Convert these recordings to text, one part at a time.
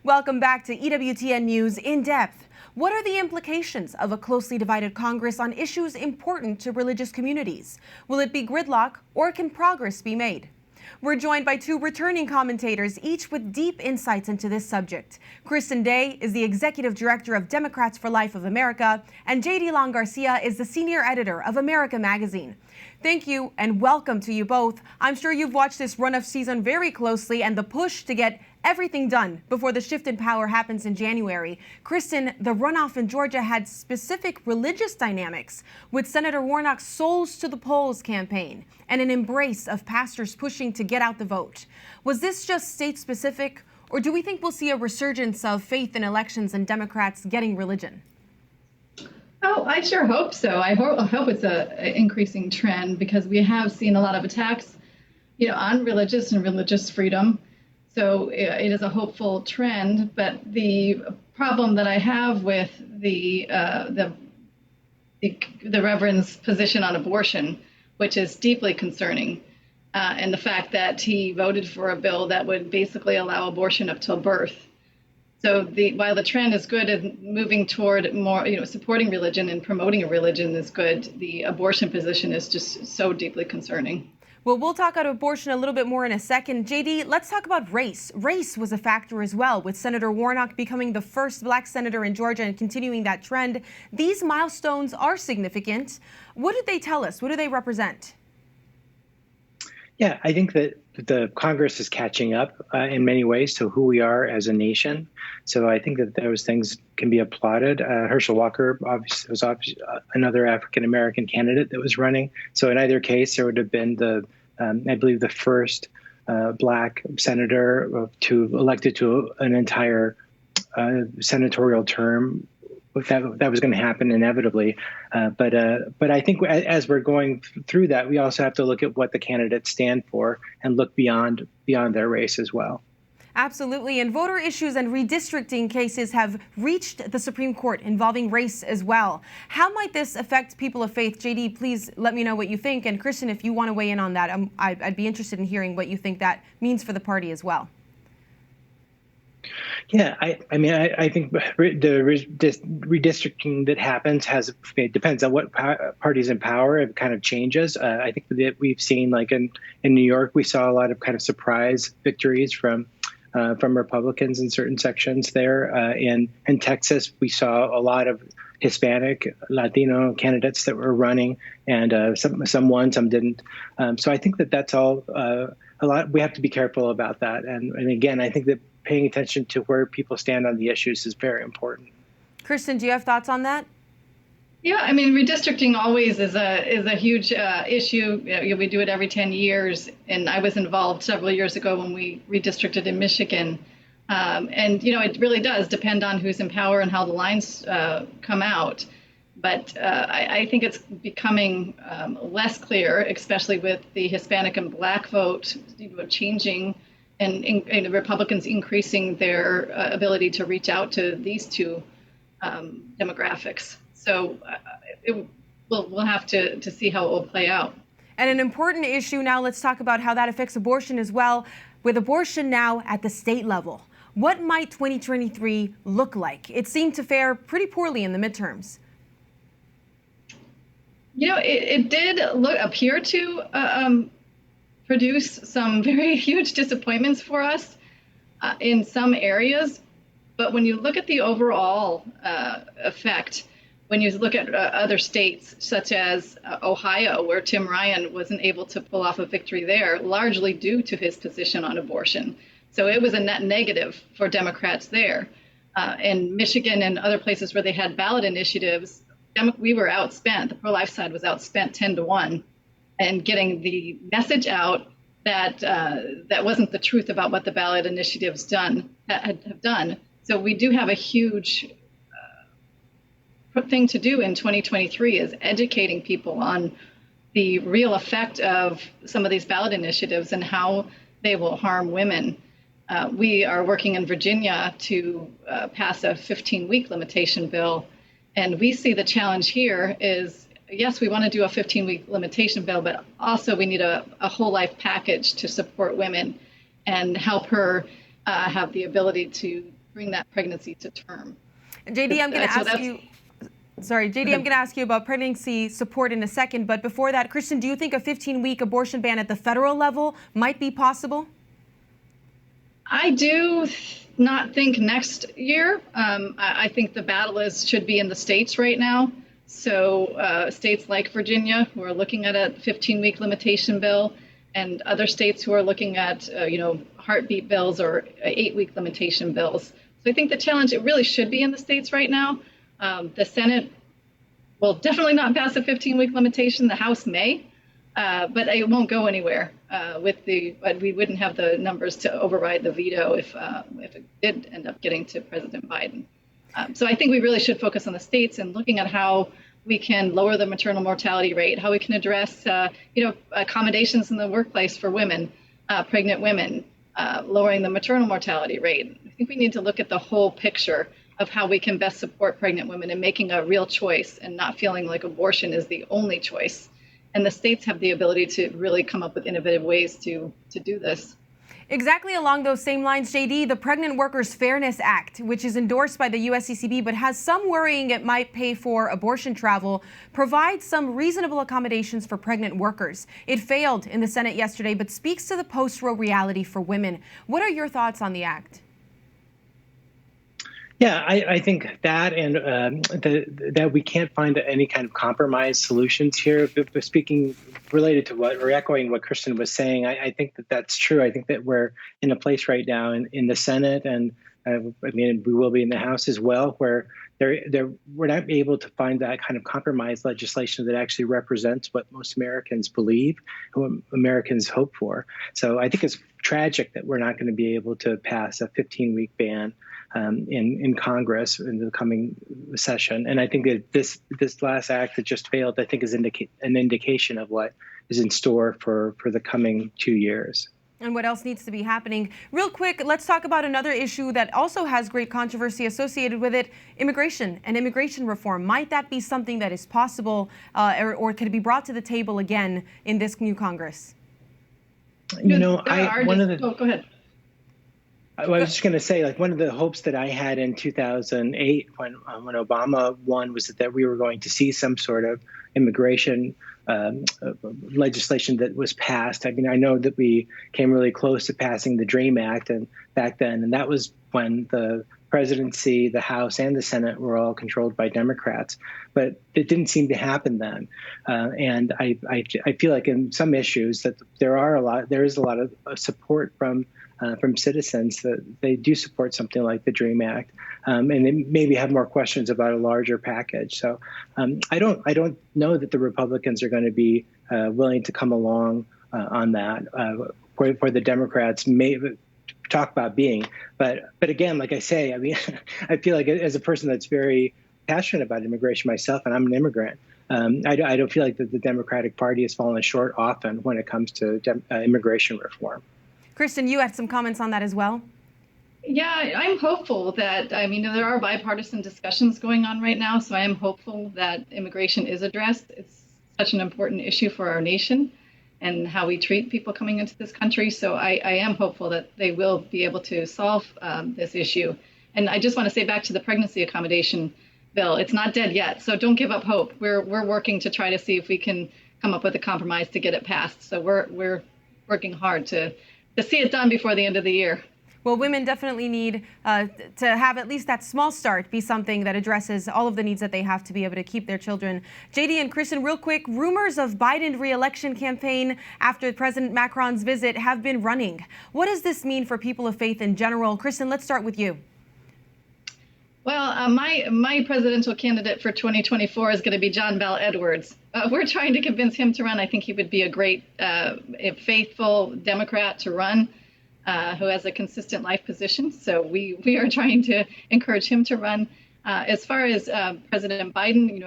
Welcome back to EWTN News In Depth. What are the implications of a closely divided Congress on issues important to religious communities? Will it be gridlock, or can progress be made? We're joined by two returning commentators, each with deep insights into this subject. Kristen is the Executive Director of Democrats for Life of America, and Long-García is the Senior Editor of America Magazine. Thank you and welcome to you both. I'm sure you've watched this run of season very closely and the push to get everything done before the shift in power happens in January. Kristen, the runoff in Georgia had specific religious dynamics with Senator Warnock's Souls to the Polls campaign and an embrace of pastors pushing to get out the vote. Was this just state-specific, or do we think we'll see a resurgence of faith in elections and Democrats getting religion? Oh, I sure hope so. I hope it's an increasing trend, because we have seen a lot of attacks, on religious and religious freedom. So it is a hopeful trend. But the problem that I have with the Reverend's position on abortion, which is deeply concerning, and the fact that he voted for a bill that would basically allow abortion up till birth. So while the trend is good and moving toward more, supporting religion and promoting a religion is good, the abortion position is just so deeply concerning. Well, we'll talk about abortion a little bit more in a second. JD, let's talk about race. Race was a factor as well, with Senator Warnock becoming the first black senator in Georgia and continuing that trend. These milestones are significant. What did they tell us? What do they represent? Yeah, I think that the Congress is catching up in many ways to who we are as a nation. So I think that those things can be applauded. Herschel Walker obviously was another African-American candidate that was running. So in either case, there would have been I believe the first black senator elected to an entire senatorial term. That was going to happen inevitably. But I think as we're going through that, we also have to look at what the candidates stand for and look beyond their race as well. Absolutely. And voter issues and redistricting cases have reached the Supreme Court involving race as well. How might this affect people of faith? JD, please let me know what you think. And Kristen, if you want to weigh in on that, I'd be interested in hearing what you think that means for the party as well. Yeah, I think the redistricting that happens depends on what party's in power. It kind of changes. I think that we've seen, like in New York, we saw a lot of kind of surprise victories from Republicans in certain sections there. In Texas, we saw a lot of Hispanic, Latino candidates that were running, and some won, some didn't. So I think that that's all a lot. We have to be careful about that. And again, I think that paying attention to where people stand on the issues is very important. Kristen, do you have thoughts on that? Yeah, redistricting always is a huge issue. We do it every 10 years, and I was involved several years ago when we redistricted in Michigan. And it really does depend on who's in power and how the lines come out. But I think it's becoming less clear, especially with the Hispanic and Black vote changing. And the Republicans increasing their ability to reach out to these two demographics. So we'll have to see how it will play out. And an important issue now, let's talk about how that affects abortion as well. With abortion now at the state level, what might 2023 look like? It seemed to fare pretty poorly in the midterms. It did appear to produce some very huge disappointments for us in some areas. But when you look at the overall effect, when you look at other states such as Ohio, where Tim Ryan wasn't able to pull off a victory there, largely due to his position on abortion. So it was a net negative for Democrats there. In Michigan and other places where they had ballot initiatives, we were outspent. The pro-life side was outspent 10-1. And getting the message out that that wasn't the truth about what the ballot initiatives have done. So we do have a huge thing to do in 2023 is educating people on the real effect of some of these ballot initiatives and how they will harm women. We are working in Virginia to pass a 15-week limitation bill. And we see the challenge here is, yes, we want to do a 15-week limitation bill, but also we need a whole life package to support women and help her have the ability to bring that pregnancy to term. JD, I'm going to ask you. Sorry, JD, I'm going to ask you about pregnancy support in a second. But before that, Kristen, do you think a 15-week abortion ban at the federal level might be possible? I do not think next year. I think the battle should be in the states right now. So states like Virginia, who are looking at a 15-week limitation bill, and other states who are looking at, heartbeat bills or 8-week limitation bills. So I think the challenge, it really should be in the states right now. The Senate will definitely not pass a 15-week limitation. The House may, but it won't go anywhere. But we wouldn't have the numbers to override the veto if it did end up getting to President Biden. So I think we really should focus on the states and looking at how we can lower the maternal mortality rate, how we can address, accommodations in the workplace for women, pregnant women, lowering the maternal mortality rate. I think we need to look at the whole picture of how we can best support pregnant women in making a real choice and not feeling like abortion is the only choice. And the states have the ability to really come up with innovative ways to do this. Exactly along those same lines, JD, the Pregnant Workers Fairness Act, which is endorsed by the USCCB but has some worrying it might pay for abortion travel, provides some reasonable accommodations for pregnant workers. It failed in the Senate yesterday but speaks to the post-Roe reality for women. What are your thoughts on the act? Yeah, I think that and that we can't find any kind of compromise solutions here. But speaking related to or echoing what Kristen was saying, I think that that's true. I think that we're in a place right now in the Senate, and we will be in the House as well, where we're not able to find that kind of compromise legislation that actually represents what most Americans believe, what Americans hope for. So I think it's tragic that we're not going to be able to pass a 15-week ban in Congress in the coming session. And I think that this last act that just failed, I think, is an indication of what is in store for the coming 2 years. And what else needs to be happening? Real quick, let's talk about another issue that also has great controversy associated with it, immigration and immigration reform. Might that be something that is possible or could it be brought to the table again in this new Congress? Go ahead. I was just going to say, one of the hopes that I had in 2008 when Obama won was that we were going to see some sort of immigration legislation that was passed. I mean, I know that we came really close to passing the DREAM Act back then, and that was when the presidency, the House, and the Senate were all controlled by Democrats. But it didn't seem to happen then. And I feel like in some issues that there is a lot of support from citizens that they do support something like the DREAM Act, and they maybe have more questions about a larger package. So I don't know that the Republicans are going to be willing to come along on that where the Democrats may talk about being. But again, like I say, I mean, I feel like as a person that's very passionate about immigration myself, and I'm an immigrant, I don't feel like that the Democratic Party has fallen short often when it comes to immigration reform. Kristen, you had some comments on that as well. Yeah, I'm hopeful that, there are bipartisan discussions going on right now, so I am hopeful that immigration is addressed. It's such an important issue for our nation and how we treat people coming into this country. So I am hopeful that they will be able to solve this issue. And I just want to say back to the pregnancy accommodation bill, it's not dead yet, so don't give up hope. We're working to try to see if we can come up with a compromise to get it passed. So we're working hard to see it done before the end of the year. Well, women definitely need to have at least that small start be something that addresses all of the needs that they have to be able to keep their children. JD and Kristen, real quick, rumors of Biden re-election campaign after President Macron's visit have been running. What does this mean for people of faith in general? Kristen, let's start with you. Well, my presidential candidate for 2024 is going to be John Bel Edwards. We're trying to convince him to run. I think he would be a great, faithful Democrat to run, who has a consistent life position. So we are trying to encourage him to run. As far as President Biden,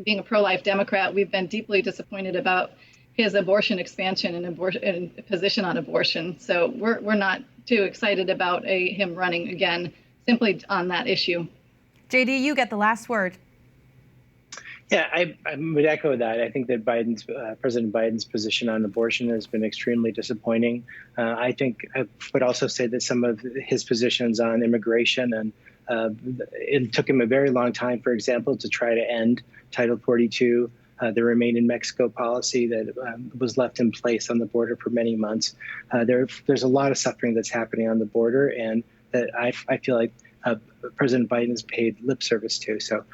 being a pro-life Democrat, we've been deeply disappointed about his abortion expansion and position on abortion. So we're not too excited about him running again, simply on that issue. JD, you get the last word. Yeah, I would echo that. I think that President Biden's position on abortion has been extremely disappointing. I think I would also say that some of his positions on immigration and it took him a very long time, for example, to try to end Title 42, the Remain in Mexico policy that was left in place on the border for many months. There's a lot of suffering that's happening on the border, and that I feel like President Biden has paid lip service to. So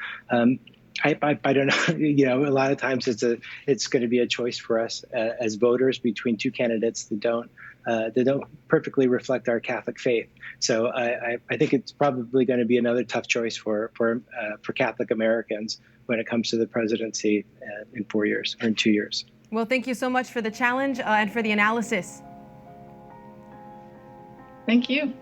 I don't know. A lot of times it's going to be a choice for us as voters between two candidates that don't perfectly reflect our Catholic faith. So I think it's probably going to be another tough choice for Catholic Americans when it comes to the presidency in 4 years or in 2 years. Well, thank you so much for the challenge and for the analysis. Thank you.